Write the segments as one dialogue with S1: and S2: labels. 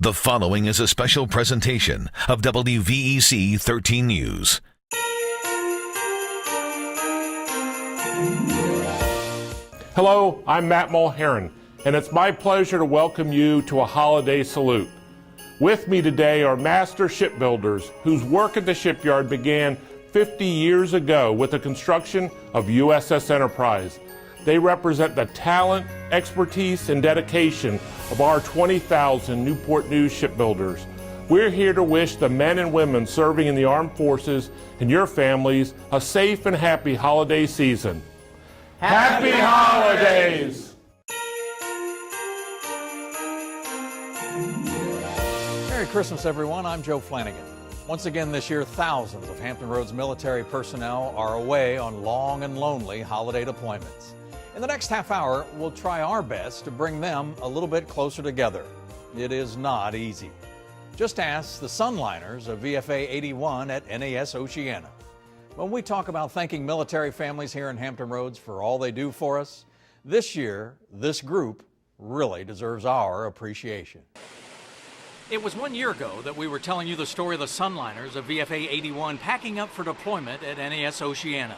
S1: The following is a special presentation of WVEC 13 News.
S2: Hello, I'm Matt Mulheron, and it's my pleasure to welcome you to a holiday salute. With me today are master shipbuilders whose work at the shipyard began 50 years ago with the construction of USS Enterprise. They represent the talent, expertise, and dedication of our 20,000 Newport News shipbuilders. We're here to wish the men and women serving in the armed forces and your families a safe and happy holiday season. Happy holidays!
S3: Merry Christmas, everyone. I'm Joe Flanagan. Once again this year, thousands of Hampton Roads military personnel are away on long and lonely holiday deployments. In the next half hour, we'll try our best to bring them a little bit closer together. It is not easy. Just ask the Sunliners of VFA 81 at NAS Oceana. When we talk about thanking military families here in Hampton Roads for all they do for us, this year, this group really deserves our appreciation.
S4: It was 1 year ago that we were telling you the story of the Sunliners of VFA 81 packing up for deployment at NAS Oceana.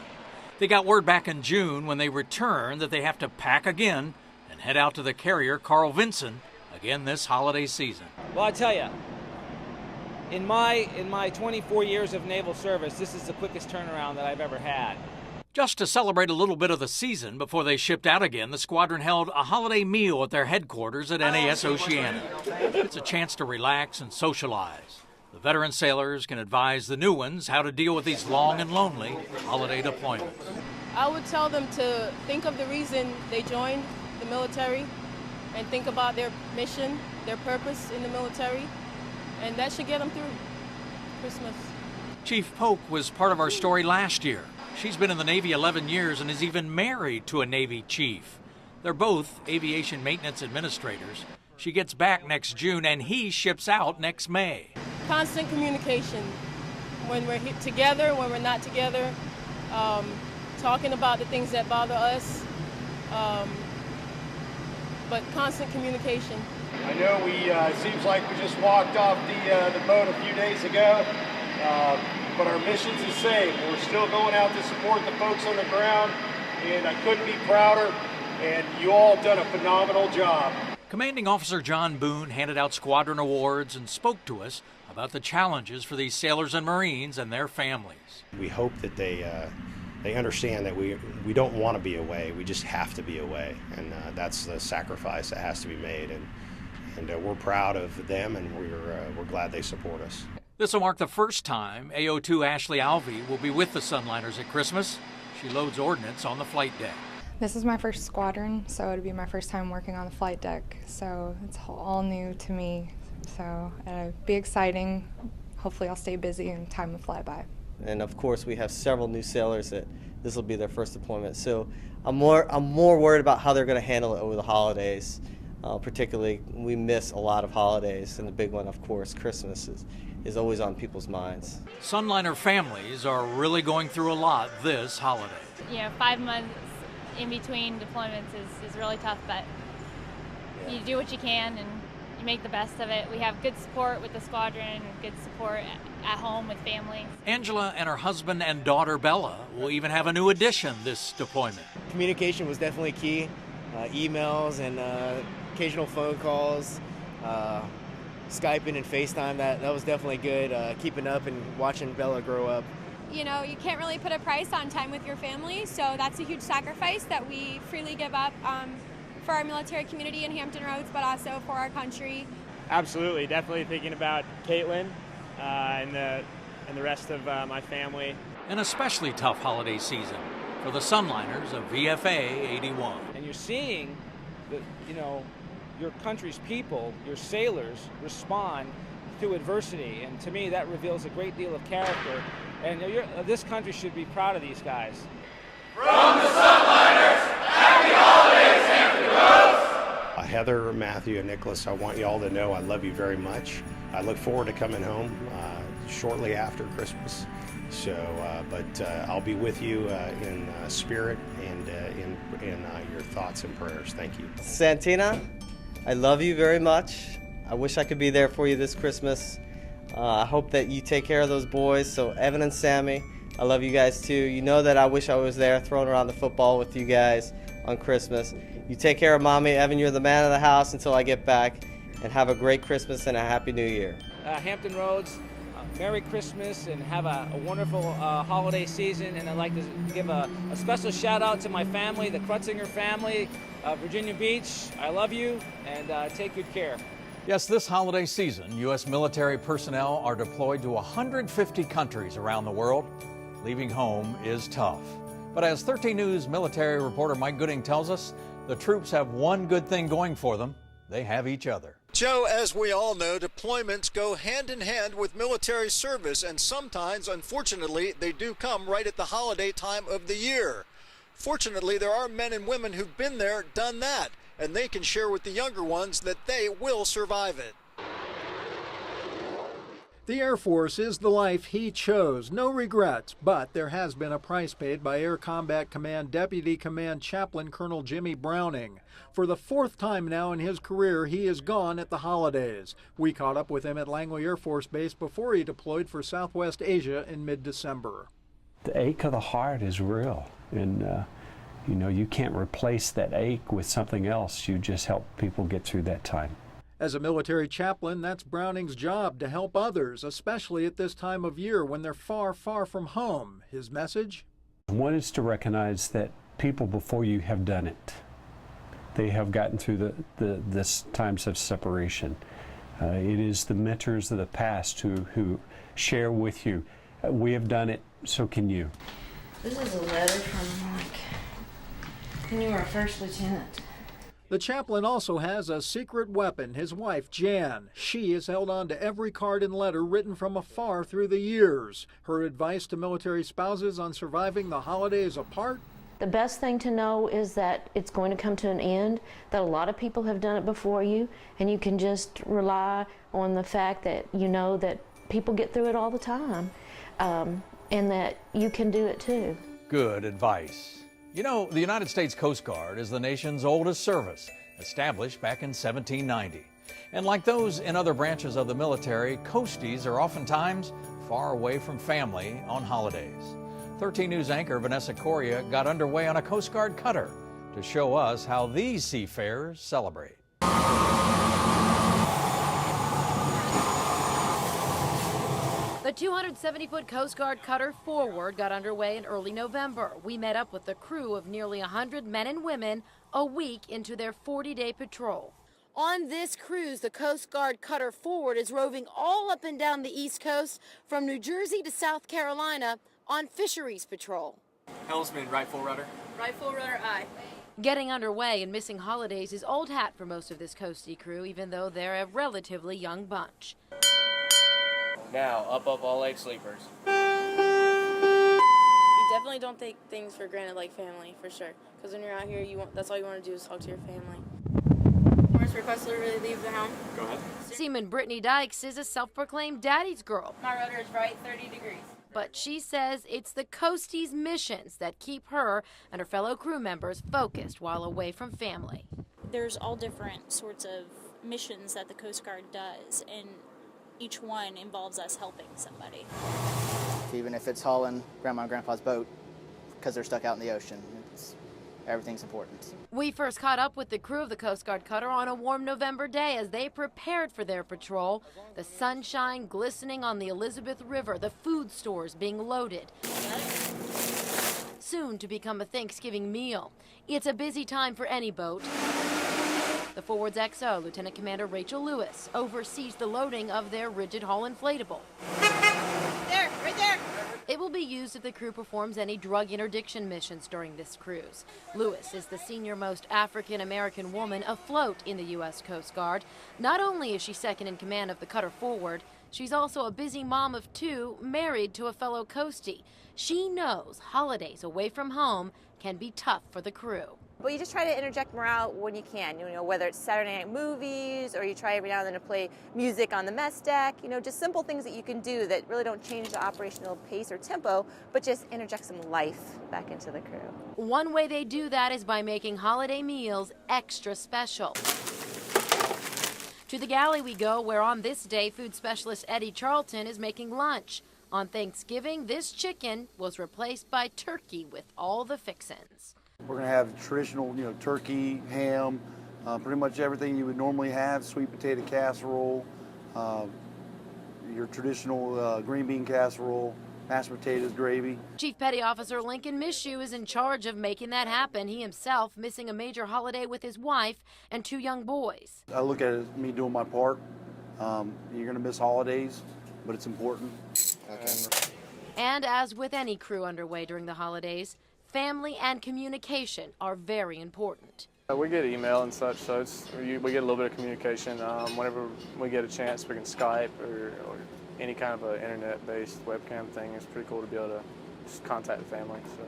S4: They got word back in June when they returned that they have to pack again and head out to the carrier Carl Vinson again this holiday season.
S5: Well, I tell you, in my 24 years of naval service, this is the quickest turnaround that I've ever had.
S4: Just to celebrate a little bit of the season before they shipped out again, the squadron held a holiday meal at their headquarters at NAS Oceana. It's a chance to relax and socialize. The veteran sailors can advise the new ones how to deal with these long and lonely holiday deployments.
S6: I would tell them to think of the reason they joined the military and think about their mission, their purpose in the military, and that should get them through Christmas.
S4: Chief Polk was part of our story last year. She's been in the Navy 11 years and is even married to a Navy chief. They're both aviation maintenance administrators. She gets back next June and he ships out next May.
S6: Constant communication. When we're together, when we're not together, talking about the things that bother us, but constant communication.
S7: I know it seems like we just walked off the boat a few days ago, but our mission's the same. We're still going out to support the folks on the ground, and I couldn't be prouder, and you all done a phenomenal job.
S4: Commanding Officer John Boone handed out squadron awards and spoke to us about the challenges for these sailors and Marines and their families.
S8: We hope that they understand that we don't want to be away, we just have to be away, and that's the sacrifice that has to be made, and we're proud of them, and we're glad they support us.
S4: This will mark the first time AO2 Ashley Alvey will be with the Sunliners at Christmas. She loads ordnance on the flight deck.
S9: This is my first squadron, so it'll be my first time working on the flight deck, so it's all new to me. So it'll be exciting. Hopefully I'll stay busy and time will fly by.
S10: And of course we have several new sailors that this will be their first deployment. So I'm more worried about how they're going to handle it over the holidays. Particularly, we miss a lot of holidays, and the big one, of course, Christmas is always on people's minds.
S4: Sunliner families are really going through a lot this holiday.
S11: 5 months in between deployments is really tough, but you do what you can and you make the best of it. We have good support with the squadron and good support at home with families.
S4: Angela and her husband and daughter Bella will even have a new addition this deployment.
S12: Communication was definitely key. Emails and occasional phone calls, Skyping and FaceTime, that was definitely good, keeping up and watching Bella grow up.
S13: You can't really put a price on time with your family, so that's a huge sacrifice that we freely give up for our military community in Hampton Roads, but also for our country.
S14: Absolutely, definitely thinking about Caitlin and the rest of my family.
S4: An especially tough holiday season for the Sunliners of VFA 81.
S5: And you're seeing that, your country's people, your sailors, respond to adversity, and to me that reveals a great deal of character, and this country should be proud of these guys.
S15: From the Sunliners, happy holidays, Hampton Roads!
S8: Heather, Matthew, and Nicholas, I want you all to know I love you very much. I look forward to coming home shortly after Christmas. But I'll be with you in spirit and in your thoughts and prayers. Thank you.
S10: Santina, I love you very much. I wish I could be there for you this Christmas. I hope that you take care of those boys. So Evan and Sammy, I love you guys too. You know that I wish I was there throwing around the football with you guys on Christmas. You take care of Mommy. Evan, you're the man of the house until I get back. And have a great Christmas and a Happy New Year.
S5: Hampton Roads, Merry Christmas and have a wonderful holiday season. And I'd like to give a special shout out to my family, the Krutzinger family, Virginia Beach. I love you and take good care.
S3: Yes, this holiday season, U.S. military personnel are deployed to 150 countries around the world. Leaving home is tough. But as 13 News military reporter Mike Gooding tells us, the troops have one good thing going for them. They have each other.
S16: Joe, as we all know, deployments go hand in hand with military service, and sometimes, unfortunately, they do come right at the holiday time of the year. Fortunately, there are men and women who've been there, done that, and they can share with the younger ones that they will survive it.
S17: The Air Force is the life he chose. No regrets, but there has been a price paid by Air Combat Command Deputy Command Chaplain Colonel Jimmy Browning. For the fourth time now in his career, he is gone at the holidays. We caught up with him at Langley Air Force Base before he deployed for Southwest Asia in mid-December.
S18: The ache of the heart is real, and you know, you can't replace that ache with something else. You just help people get through that time.
S17: As a military chaplain, that's Browning's job, to help others, especially at this time of year when they're far, far from home. His message?
S18: One is to recognize that people before you have done it. They have gotten through this times of separation. It is the mentors of the past who share with you. We have done it, so can you.
S19: This is a letter from Mike when you were a first lieutenant.
S17: The chaplain also has a secret weapon, his wife, Jan. She has held on to every card and letter written from afar through the years. Her advice to military spouses on surviving the holidays apart?
S19: The best thing to know is that it's going to come to an end, that a lot of people have done it before you, and you can just rely on the fact that you know that people get through it all the time, and that you can do it too.
S3: Good advice. You know, the United States Coast Guard is the nation's oldest service, established back in 1790. And like those in other branches of the military, coasties are oftentimes far away from family on holidays. 13 News anchor Vanessa Correa got underway on a Coast Guard cutter to show us how these seafarers celebrate.
S20: The 270-foot Coast Guard cutter Forward got underway in early November. We met up with the crew of nearly 100 men and women a week into their 40-day patrol. On this cruise, the Coast Guard cutter Forward is roving all up and down the East Coast from New Jersey to South Carolina on fisheries patrol.
S21: Helmsman, right full rudder.
S20: Right full rudder, aye. Getting underway and missing holidays is old hat for most of this coastie crew, even though they're a relatively young bunch.
S21: Now, up all 8 sleepers.
S22: You definitely don't take things for granted like family, for sure. Because when you're out here, that's all you want to do is talk to your family. First request to really leave the helm.
S21: Go ahead.
S20: Seaman Brittany Dykes is a self-proclaimed daddy's girl.
S22: My rudder is right 30 degrees.
S20: But she says it's the coastie's missions that keep her and her fellow crew members focused while away from family.
S23: There's all different sorts of missions that the Coast Guard does, and each one involves us helping somebody.
S24: Even if it's hauling Grandma and Grandpa's boat because they're stuck out in the ocean, everything's important.
S20: We first caught up with the crew of the Coast Guard cutter on a warm November day as they prepared for their patrol. The sunshine glistening on the Elizabeth River, the food stores being loaded. Soon to become a Thanksgiving meal. It's a busy time for any boat. The Forward's XO, Lieutenant Commander Rachel Lewis, oversees the loading of their rigid hull inflatable.
S22: There, right there.
S20: It will be used if the crew performs any drug interdiction missions during this cruise. Lewis is the senior-most African-American woman afloat in the U.S. Coast Guard. Not only is she second in command of the cutter Forward, she's also a busy mom of 2, married to a fellow coastie. She knows holidays away from home can be tough for the crew.
S25: Well, you just try to interject morale when you can, you know, whether it's Saturday night movies or you try every now and then to play music on the mess deck, you know, just simple things that you can do that really don't change the operational pace or tempo, but just interject some life back into the crew.
S20: One way they do that is by making holiday meals extra special. To the galley we go, where on this day, food specialist Eddie Charlton is making lunch. On Thanksgiving, this chicken was replaced by turkey with all the fixins.
S1: We're going to have traditional, turkey, ham, pretty much everything you would normally have, sweet potato casserole, your traditional green bean casserole, mashed potatoes, gravy.
S20: Chief Petty Officer Lincoln Mishu is in charge of making that happen. He himself missing a major holiday with his wife and 2 young boys.
S1: I look at it as me doing my part. You're going to miss holidays, but it's important. Okay.
S20: And as with any crew underway during the holidays, family and communication are very important.
S2: We get email and such, so we get a little bit of communication. Whenever we get a chance, we can Skype or any kind of an internet-based webcam thing. It's pretty cool to be able to just contact the family. So.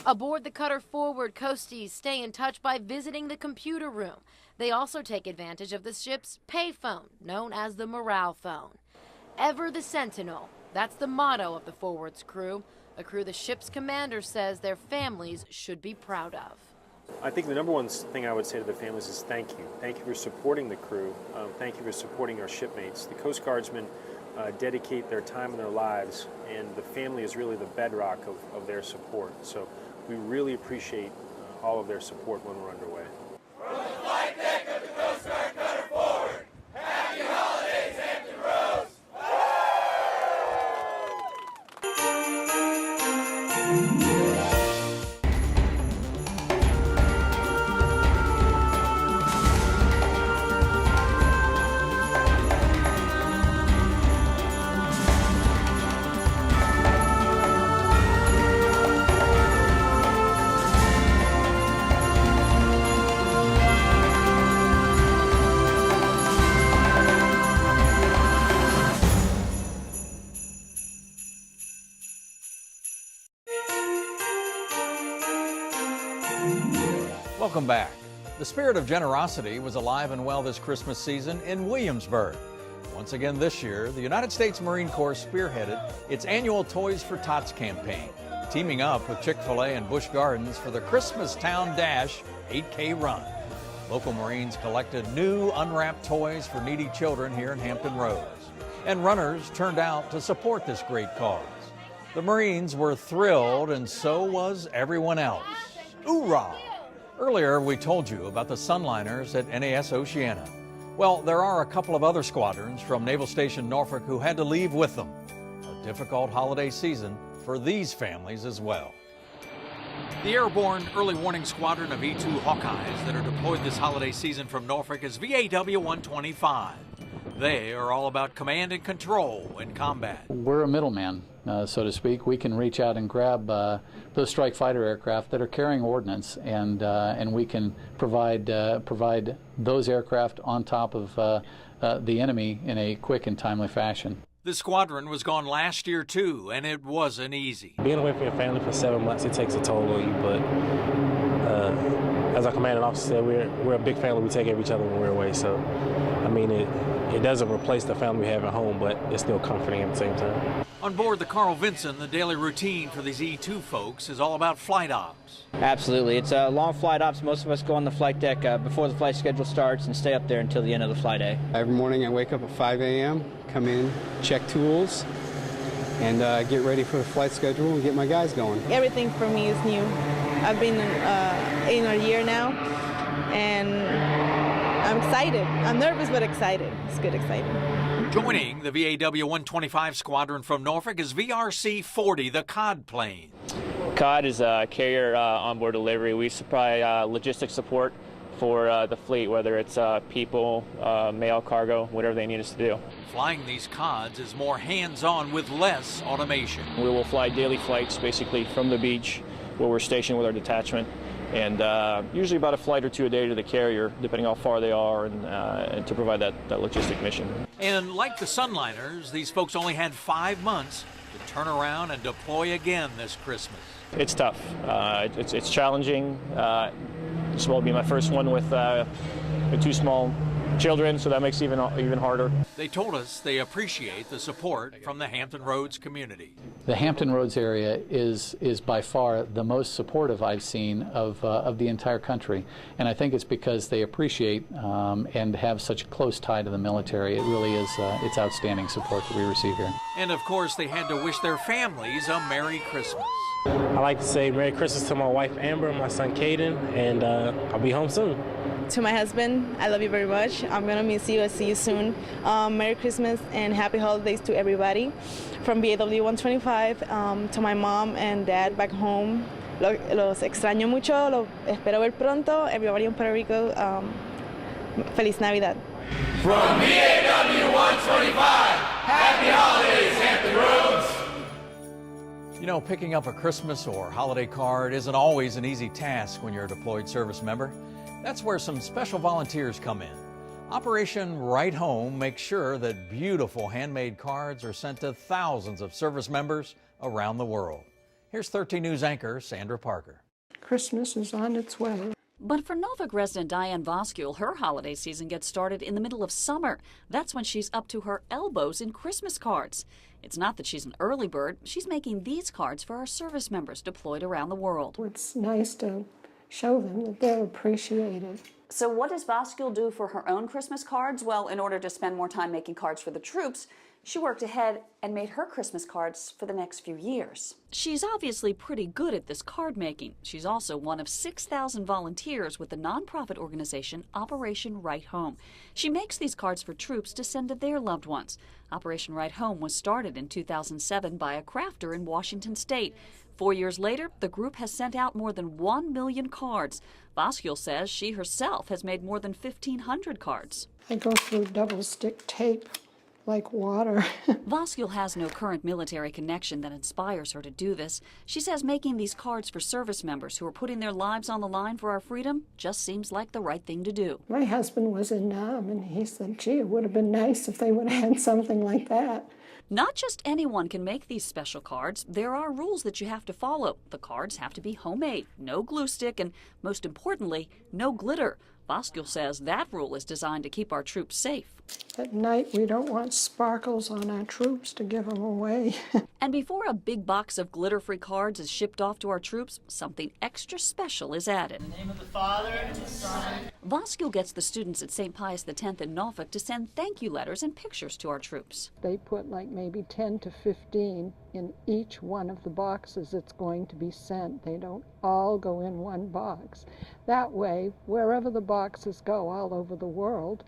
S20: Aboard the cutter Forward, coasties stay in touch by visiting the computer room. They also take advantage of the ship's payphone, known as the morale phone. Ever the sentinel, that's the motto of the Forward's crew, a crew the ship's commander says their families should be proud of.
S6: I think the number one thing I would say to the families is thank you. Thank you for supporting the crew. Thank you for supporting our shipmates. The Coast Guardsmen dedicate their time and their lives, and the family is really the bedrock of their support. So we really appreciate all of their support when we're underway.
S15: From the flight deck of the Coast Guard cutter Forward, happy holidays, Hampton Roads!
S3: Welcome back. The spirit of generosity was alive and well this Christmas season in Williamsburg. Once again this year, the United States Marine Corps spearheaded its annual Toys for Tots campaign, teaming up with Chick-fil-A and Busch Gardens for the Christmas Town Dash 8K run. Local Marines collected new unwrapped toys for needy children here in Hampton Roads, and runners turned out to support this great cause. The Marines were thrilled, and so was everyone else. Hoorah! Earlier, we told you about the Sunliners at NAS Oceana. Well, there are a couple of other squadrons from Naval Station Norfolk who had to leave with them. A difficult holiday season for these families as well.
S4: The Airborne Early Warning Squadron of E-2 Hawkeyes that are deployed this holiday season from Norfolk is VAW 125. They are all about command and control in combat.
S7: We're a middleman, so to speak. We can reach out and grab those strike fighter aircraft that are carrying ordnance, and we can provide those aircraft on top of the enemy in a quick and timely fashion.
S4: The squadron was gone last year too, and it wasn't easy.
S6: Being away from your family for 7 months, it takes a toll on you, but as our commanding officer said, we're a big family. We take care of each other when we're away, so I mean, it doesn't replace the family we have at home, but it's still comforting at the same time.
S4: On board the Carl Vinson, the daily routine for these E-2 folks is all about flight ops.
S9: Absolutely. It's long flight ops. Most of us go on the flight deck before the flight schedule starts and stay up there until the end of the flight day.
S26: Every morning I wake up at 5 a.m., come in, check tools, and get ready for the flight schedule and get my guys going.
S27: Everything for me is new. I've been in a year now, and I'm excited. I'm nervous but excited. It's good exciting.
S4: Joining the VAW 125 squadron from Norfolk is VRC 40, the COD plane.
S21: COD is a carrier onboard delivery. We supply logistics support for the fleet, whether it's people, mail, cargo, whatever they need us to do.
S4: Flying these CODs is more hands-on with less automation.
S21: We will fly daily flights basically from the beach where we're stationed with our detachment, and usually about a flight or two a day to the carrier, depending how far they are, and to provide that logistic mission.
S4: And like the Sunliners, these folks only had 5 months to turn around and deploy again this Christmas.
S21: It's tough. It's challenging. This will be my first one with 2 small children, so that makes it even harder.
S4: They told us they appreciate the support from the Hampton Roads community.
S7: The Hampton Roads area is by far the most supportive I've seen of the entire country, and I think it's because they appreciate and have such a close tie to the military. It really is it's outstanding support that we receive here.
S4: And of course, they had to wish their families a Merry Christmas.
S5: I like to say Merry Christmas to my wife Amber and my son Caden, and I'll be home soon.
S27: To my husband, I love you very much. I'm gonna miss you. I'll see you soon. Merry Christmas and happy holidays to everybody. From BAW 125 to my mom and dad back home. Los extraño mucho. Los espero ver pronto. Everybody in Puerto Rico, Feliz Navidad.
S15: From BAW 125, happy holidays, Hampton Roads.
S3: You know, picking up a Christmas or holiday card isn't always an easy task when you're a deployed service member. That's where some special volunteers come in. Operation Right Home makes sure that beautiful handmade cards are sent to thousands of service members around the world. Here's 13 News anchor Sandra Parker.
S8: Christmas is on its way.
S10: But for Norfolk resident Diane Voskule, her holiday season gets started in the middle of summer. That's when she's up to her elbows in Christmas cards. It's not that she's an early bird. She's making these cards for our service members deployed around the world.
S8: It's nice to show them that they're appreciated.
S10: So what does Voskule do for her own Christmas cards? Well, in order to spend more time making cards for the troops, she worked ahead and made her Christmas cards for the next few years. She's obviously pretty good at this card making. She's also one of 6,000 volunteers with the nonprofit organization Operation Right Home. She makes these cards for troops to send to their loved ones. Operation Right Home was started in 2007 by a crafter in Washington State. 4 years later, the group has sent out more than 1 million cards. Voskule says she herself has made more than 1,500 cards.
S8: I go through double stick tape like water.
S10: Voskule has no current military connection that inspires her to do this. She says making these cards for service members who are putting their lives on the line for our freedom just seems like the right thing to do.
S8: My husband was in Nam, and he said, gee, it would have been nice if they would have had something like that.
S10: Not just anyone can make these special cards. There are rules that you have to follow. The cards have to be homemade, no glue stick, and most importantly, no glitter. Voskule says that rule is designed to keep our troops safe.
S8: At night, we don't want sparkles on our troops to give them away.
S10: And before a big box of glitter-free cards is shipped off to our troops, something extra special is added.
S11: In the name of the Father, and the Son.
S10: Voskule gets the students at St. Pius X in Norfolk to send thank you letters and pictures to our troops.
S8: They put like maybe 10 to 15 in each one of the boxes it's going to be sent. They don't all go in one box. That way, wherever the boxes go all over the world,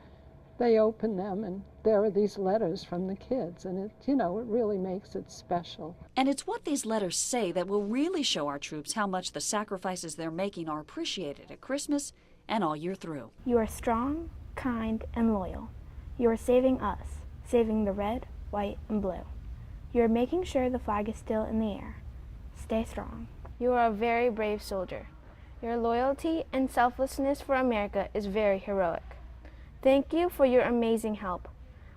S8: they open them and there are these letters from the kids, and it really makes it special.
S10: And it's what these letters say that will really show our troops how much the sacrifices they're making are appreciated at Christmas and all year through.
S12: You are strong, kind, and loyal. You are saving us, saving the red, white, and blue. You are making sure the flag is still in the air. Stay strong.
S13: You are a very brave soldier. Your loyalty and selflessness for America is very heroic. Thank you for your amazing help.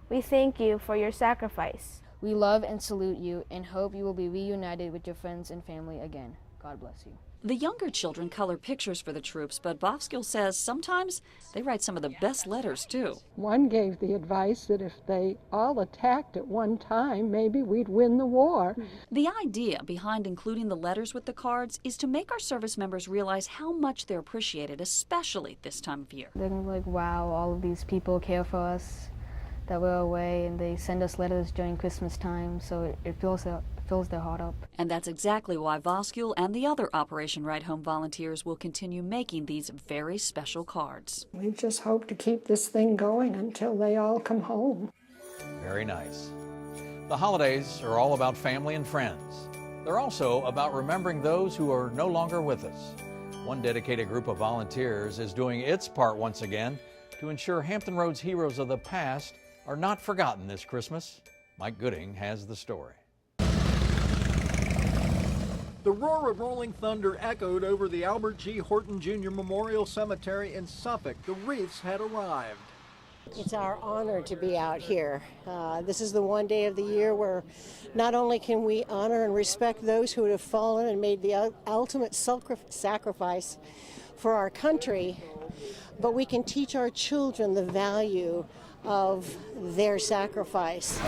S13: We thank you for your sacrifice.
S14: We love and salute you and hope you will be reunited with your friends and family again. God bless you.
S10: The younger children color pictures for the troops, but Voskule says sometimes they write some of the best letters, too.
S8: One gave the advice that if they all attacked at one time, maybe we'd win the war.
S10: The idea behind including the letters with the cards is to make our service members realize how much they're appreciated, especially this time of year.
S14: They're like, wow, all of these people care for us, that we're away, and they send us letters during Christmas time, so it fills their heart up.
S10: And that's exactly why Voskule and the other Operation Right Home volunteers will continue making these very special cards.
S8: We just hope to keep this thing going until they all come home.
S3: Very nice. The holidays are all about family and friends. They're also about remembering those who are no longer with us. One dedicated group of volunteers is doing its part once again to ensure Hampton Roads heroes of the past are not forgotten this Christmas. Mike Gooding has the story.
S17: The roar of rolling thunder echoed over the Albert G. Horton Jr. Memorial Cemetery in Suffolk. The wreaths had arrived.
S28: It's our honor to be out here. This is the one day of the year where not only can we honor and respect those who have fallen and made the ultimate sacrifice for our country, but we can teach our children the value of their sacrifice.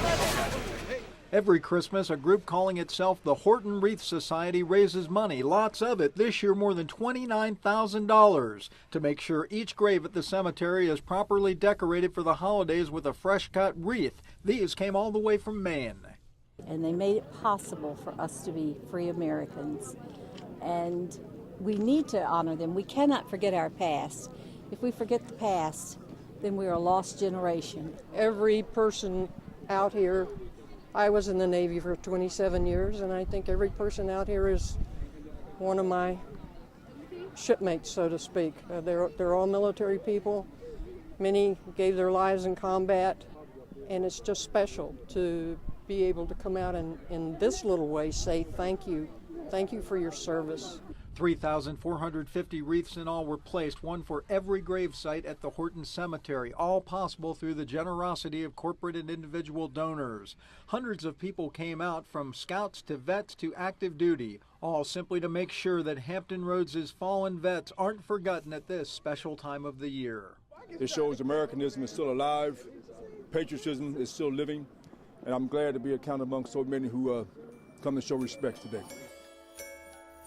S17: Every Christmas, a group calling itself the Horton Wreath Society raises money, lots of it, this year more than $29,000, to make sure each grave at the cemetery is properly decorated for the holidays with a fresh-cut wreath. These came all the way from Maine.
S1: And they made it possible for us to be free Americans. And we need to honor them. We cannot forget our past. If we forget the past, then we are a lost generation.
S8: Every person out here, I was in the Navy for 27 years, and I think every person out here is one of my shipmates, so to speak. They're all military people. Many gave their lives in combat, and it's just special to be able to come out and in this little way say thank you. Thank you for your service.
S17: 3,450 wreaths in all were placed, one for every gravesite at the Horton Cemetery, all possible through the generosity of corporate and individual donors. Hundreds of people came out, from scouts to vets to active duty, all simply to make sure that Hampton Roads' fallen vets aren't forgotten at this special time of the year.
S16: It shows Americanism is still alive, patriotism is still living, and I'm glad to be accounted among so many who come to show respect today.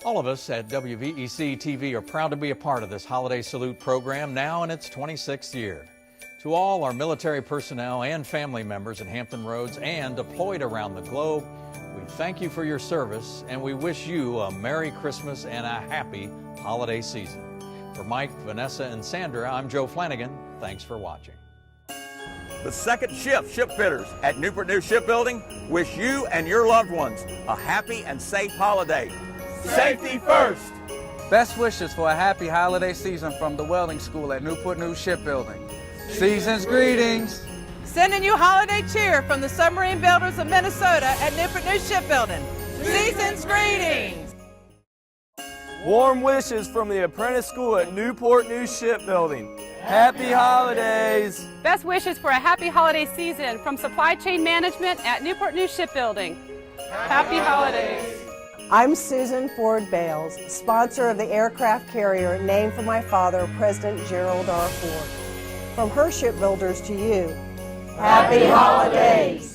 S3: All of us at WVEC TV are proud to be a part of this Holiday Salute program, now in its 26th year. To all our military personnel and family members at Hampton Roads and deployed around the globe, we thank you for your service, and we wish you a Merry Christmas and a happy holiday season. For Mike, Vanessa, and Sandra, I'm Joe Flanagan. Thanks for watching.
S18: The second shift shipfitters at Newport News Shipbuilding wish you and your loved ones a happy and safe holiday. Safety first!
S19: Best wishes for a happy holiday season from the Welding School at Newport News Shipbuilding. Season's greetings!
S22: Sending you holiday cheer from the Submarine Builders of Minnesota at Newport News Shipbuilding. Season's greetings!
S23: Warm wishes from the Apprentice School at Newport News Shipbuilding. Happy holidays!
S24: Best wishes for a happy holiday season from Supply Chain Management at Newport News Shipbuilding. Happy holidays!
S25: I'm Susan Ford Bales, sponsor of the aircraft carrier named for my father, President Gerald R. Ford. From her shipbuilders to you, Happy Holidays!